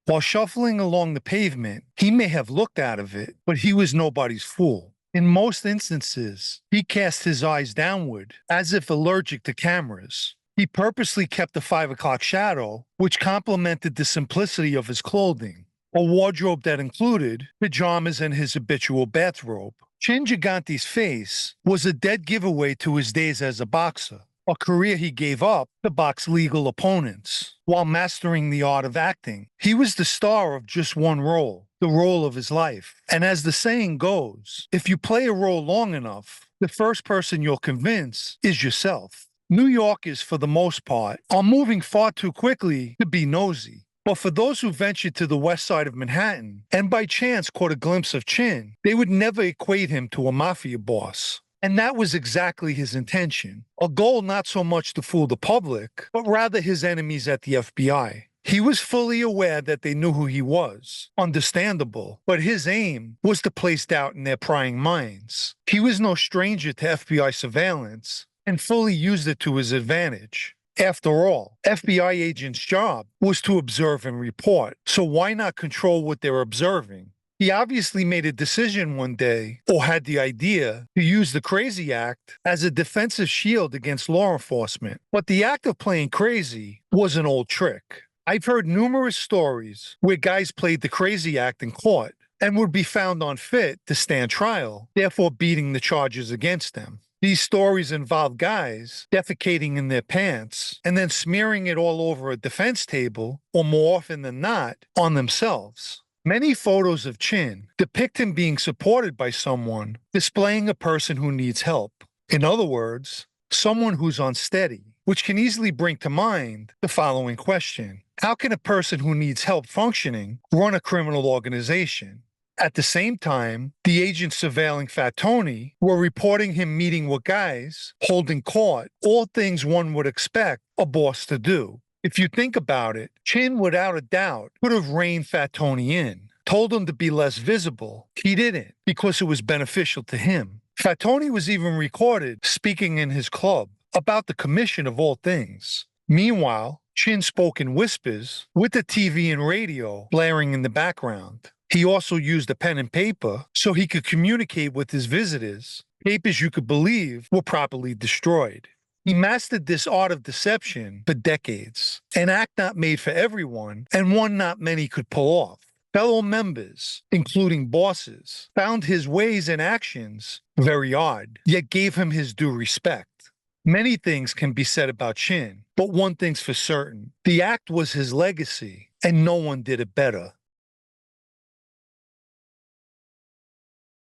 While shuffling along the pavement, he may have looked out of it, but he was nobody's fool. In most instances, he cast his eyes downward, as if allergic to cameras. He purposely kept a 5 o'clock shadow, which complemented the simplicity of his clothing, a wardrobe that included pajamas and his habitual bathrobe. Chin Gigante's face was a dead giveaway to his days as a boxer, a career he gave up to box legal opponents. While mastering the art of acting, he was the star of just one role, the role of his life. And as the saying goes, if you play a role long enough, the first person you'll convince is yourself. New Yorkers, for the most part, are moving far too quickly to be nosy. But for those who ventured to the west side of Manhattan and by chance caught a glimpse of Chin, they would never equate him to a mafia boss. And that was exactly his intention, a goal not so much to fool the public, but rather his enemies at the FBI. He was fully aware that they knew who he was, understandable, but his aim was to place doubt in their prying minds. He was no stranger to FBI surveillance and fully used it to his advantage. After all, FBI agents' job was to observe and report, so why not control what they're observing? He obviously made a decision one day, or had the idea, to use the Crazy Act as a defensive shield against law enforcement. But the act of playing crazy was an old trick. I've heard numerous stories where guys played the Crazy Act in court and would be found unfit to stand trial, therefore beating the charges against them. These stories involve guys defecating in their pants and then smearing it all over a defense table, or more often than not, on themselves. Many photos of Chin depict him being supported by someone, displaying a person who needs help. In other words, someone who's unsteady, which can easily bring to mind the following question: how can a person who needs help functioning run a criminal organization? At the same time, the agents surveilling Fat Tony were reporting him meeting with guys, holding court, all things one would expect a boss to do. If you think about it, Chin, without a doubt, could have reined Fat Tony in, told him to be less visible. He didn't, because it was beneficial to him. Fat Tony was even recorded speaking in his club about the commission of all things. Meanwhile, Chin spoke in whispers, with the TV and radio blaring in the background. He also used a pen and paper so he could communicate with his visitors, papers you could believe were properly destroyed. He mastered this art of deception for decades, an act not made for everyone and one not many could pull off. Fellow members, including bosses, found his ways and actions very odd, yet gave him his due respect. Many things can be said about Chin, but one thing's for certain: the act was his legacy, and no one did it better.